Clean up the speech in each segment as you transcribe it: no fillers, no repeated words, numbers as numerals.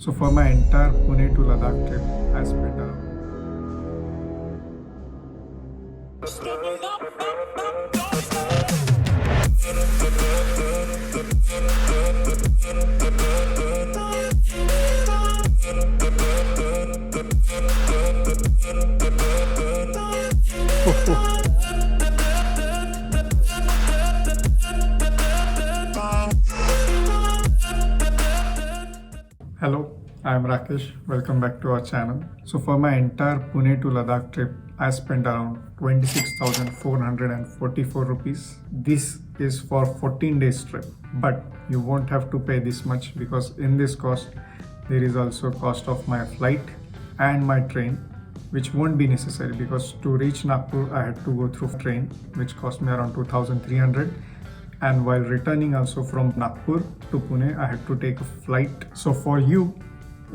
So for my entire Pune to Ladakh trip, I spent around. Hello, I am Rakesh. Welcome back to our channel. So for my entire Pune to Ladakh trip, I spent around 26,444 rupees. This is for 14 days trip, but you won't have to pay this much because in this cost there is also cost of my flight and my train, which won't be necessary because to reach Nagpur I had to go through train, which cost me around 2,300, and while returning also from Nagpur to Pune I had to take a flight. So for you,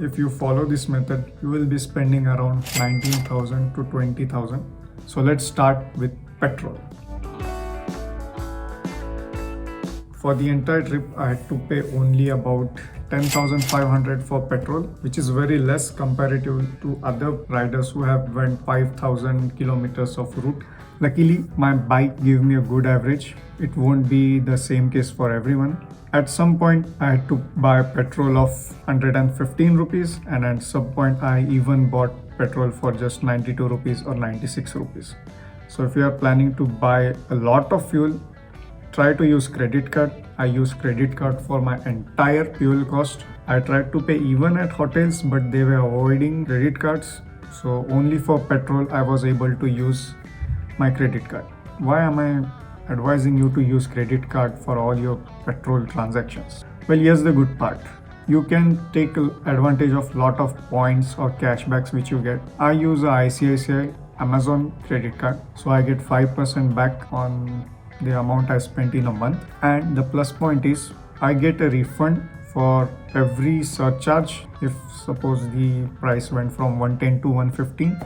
if you follow this method, you will be spending around 19,000 to 20,000. So let's start with petrol. For the entire trip, I had to pay only about 10,500 for petrol, which is very less comparative to other riders who have went 5,000 kilometers of route. Luckily, my bike gave me a good average. It won't be the same case for everyone. At some point, I had to buy petrol of 115 rupees, and at some point, I even bought petrol for just 92 rupees or 96 rupees. So if you are planning to buy a lot of fuel, try to use credit card. I use credit card for my entire fuel cost. I tried to pay even at hotels, but they were avoiding credit cards. So only for petrol, I was able to use my credit card. Why am I advising you to use credit card for all your petrol transactions? Well, here's the good part. You can take advantage of lot of points or cashbacks which you get. I use a ICICI Amazon credit card, so I get 5% back on the amount I spent in a month. And the plus point is I get a refund for every surcharge. If suppose the price went from 110 to 115,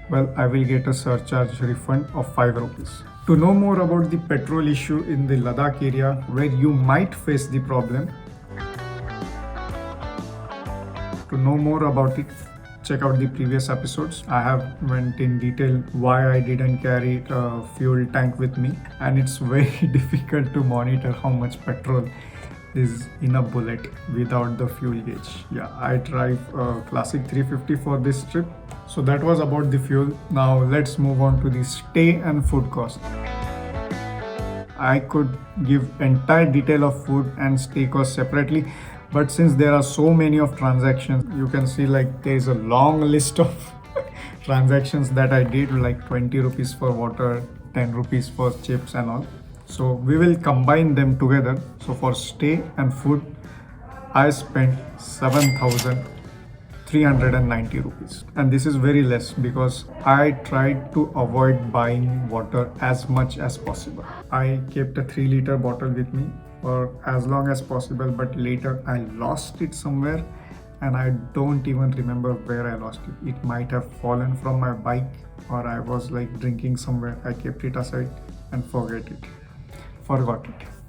well, I will get a surcharge refund of 5 rupees. To know more about the petrol issue in the Ladakh area where you might face the problem, to know more about it, check out the previous episodes. I have went in detail why I didn't carry a fuel tank with me, and it's very difficult to monitor how much petrol is in a bullet without the fuel gauge. Yeah, I drive a classic 350 for this trip. So that was about the fuel. Now let's move on to the stay and food cost. I could give entire detail of food and stay cost separately, but since there are so many of transactions, you can see like there is a long list of transactions that I did, like 20 rupees for water, 10 rupees for chips and all. So we will combine them together. So for stay and food, I spent 7,390 rupees, and this is very less because I tried to avoid buying water as much as possible. I kept a 3-liter bottle with me for as long as possible, but later I lost it somewhere and I don't even remember where I lost it. It might have fallen from my bike, or I was like drinking somewhere. I kept it aside and forgot it.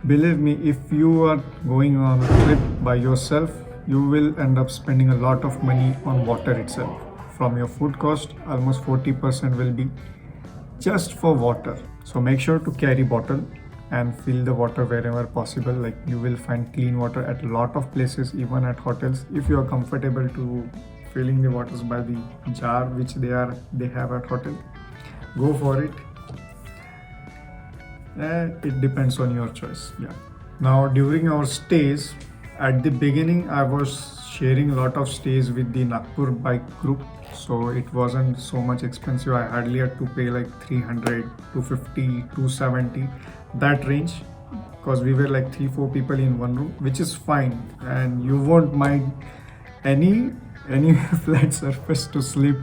Believe me, if you are going on a trip by yourself, you will end up spending a lot of money on water itself. From your food cost, almost 40% will be just for water. So make sure to carry bottle and fill the water wherever possible. Like you will find clean water at a lot of places, even at hotels. If you are comfortable to filling the waters by the jar which they have at hotel, go for it. It depends on your choice. Yeah. Now during our stays, at the beginning I was sharing a lot of stays with the Nagpur bike group, so it wasn't so much expensive. I hardly had to pay like 300, 250, 270, that range, because we were like 3-4 people in one room, which is fine, and you won't mind any flat surface to sleep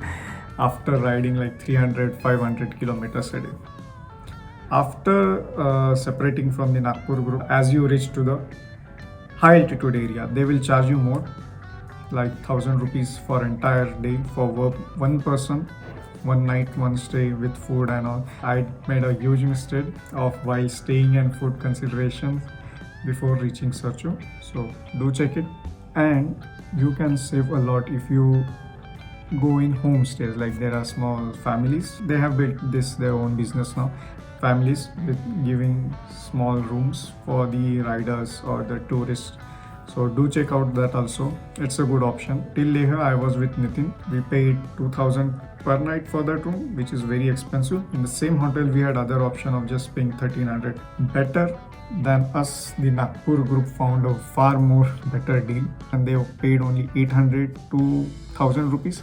after riding like 300-500 kilometers a day. After separating from the Nagpur group, as you reach to the high altitude area, they will charge you more, like 1,000 rupees for entire day for one person, one night, one stay with food and all. I made a huge mistake of while staying and food considerations before reaching Sarcho. So do check it. And You can save a lot if you go in homestays. Like there are small families, they have built this their own business now, families with giving small rooms for the riders or the tourists. So do check out that also, it's a good option. Till Leh I was with Nitin, we paid 2000 per night for that room, which is very expensive. In the same hotel we had other option of just paying 1300. Better than us, the Nagpur group found a far more better deal, and they paid only 800 to 1000 rupees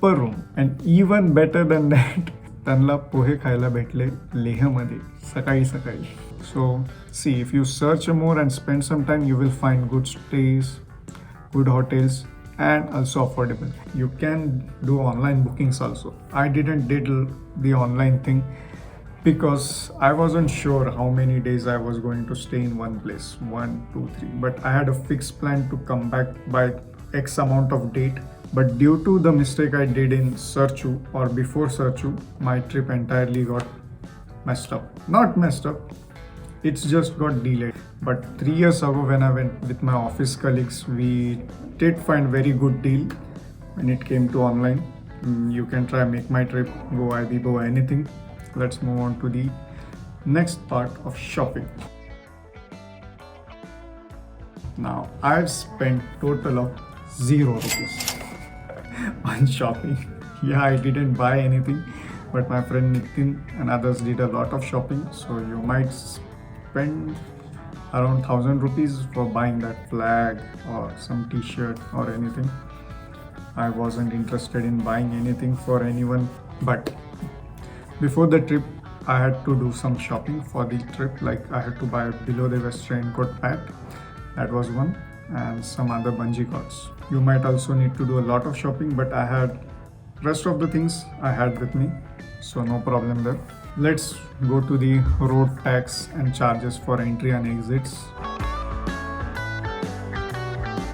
per room. And even better than that, त्यांना पोहे खायला भेटले लेहमध्ये सकाळी सकाळी. So see, if you search more and spend some time, you will find good stays, good hotels, and also affordable. You can do online bookings also. I didn't did the online thing because I wasn't sure how many days I was going to stay in one place, 1, 2, 3. But I had a fixed plan to come back by X amount of date. But due to the mistake I did in Searchu or before Searchu, my trip entirely got messed up. Not messed up, it's just got delayed. But 3 years ago when I went with my office colleagues, we did find very good deal when it came to online. You can try Make My Trip, Go Ibibo, anything. Let's move on to the next part of shopping. Now I've spent total of 0 rupees on shopping. Yeah, I didn't buy anything, but my friend Nitin and others did a lot of shopping. So you might spend around 1000 rupees for buying that flag or some t-shirt or anything. I wasn't interested in buying anything for anyone, but before the trip I had to do some shopping for the trip. Like I had to buy below the vest raincoat pack, that was one, and some other bungee cords. You might also need to do a lot of shopping, but I had rest of the things I had with me, so no problem there. Let's go to the road tax and charges for entry and exits.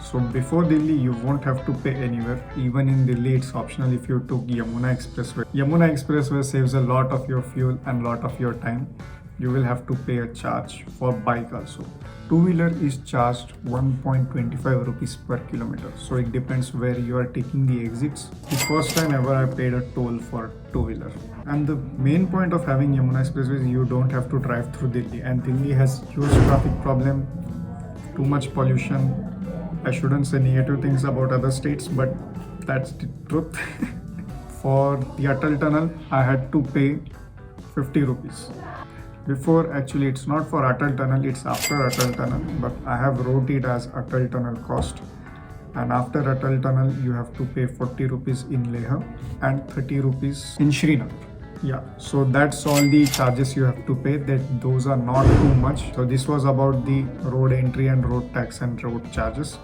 So before Delhi, you won't have to pay anywhere. Even in Delhi, it's optional if you took Yamuna Expressway. Yamuna Expressway saves a lot of your fuel and lot of your time. You will have to pay a charge for bike also. Two-wheeler is charged 1.25 rupees per kilometer. So it depends where you are taking the exits. The first time ever I paid a toll for two-wheeler. And the main point of having Yamuna Expressway is you don't have to drive through Delhi. And Delhi has huge traffic problem, too much pollution. I shouldn't say negative things about other states, but that's the truth. For the Atal Tunnel, I had to pay 50 rupees. Before, actually it's not for Atal Tunnel, it's after Atal Tunnel, but I have wrote it as Atal Tunnel cost. And after Atal Tunnel, you have to pay 40 rupees in Leh and 30 rupees in Srinagar. Yeah, so that's all the charges you have to pay. That those are not too much. So this was about the road entry and road tax and road charges.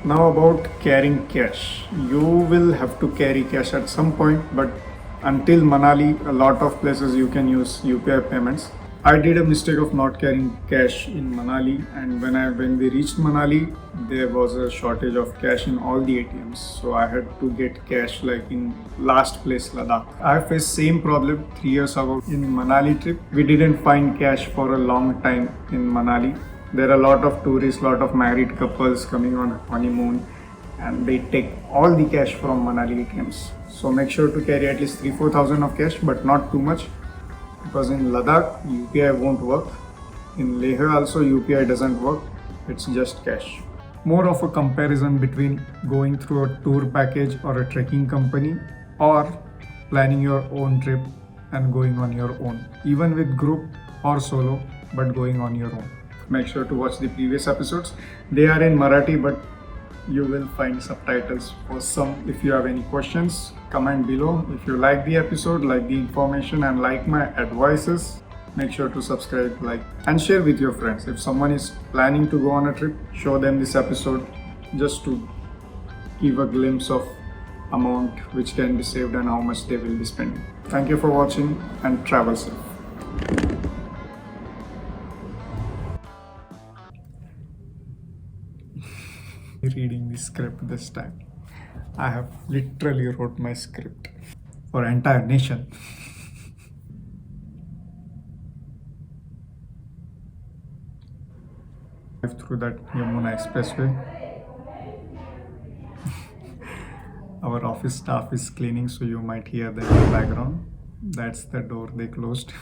Now about carrying cash. You will have to carry cash at some point, but until Manali, a lot of places you can use UPI payments. I did a mistake of not carrying cash in Manali, and when we reached Manali, there was a shortage of cash in all the ATMs. So I had to get cash like in last place, Ladakh. I faced same problem 3 years ago in Manali trip. We didn't find cash for a long time in Manali. There are a lot of tourists, lot of married couples coming on honeymoon, and they take all the cash from Manali ATMs. So make sure to carry at least 3,000-4,000 of cash, but not too much, because in Ladakh UPI won't work. In Leh also UPI doesn't work. It's just cash. More of a comparison between going through a tour package or a trekking company, or planning your own trip and going on your own, even with group or solo, but going on your own. Make sure to watch the previous episodes. They are in Marathi, but you will find subtitles for some. If you have any questions, comment below. If you like the episode, like the information, and like my advices, make sure to subscribe, like, and share with your friends. If someone is planning to go on a trip, show them this episode just to give a glimpse of amount which can be saved and how much they will be spending. Thank you for watching, and travel safe. Reading the script this time. I have literally wrote my script for entire nation. through that Yamuna Expressway. Our office staff is cleaning, so you might hear them in the background. That's the door they closed.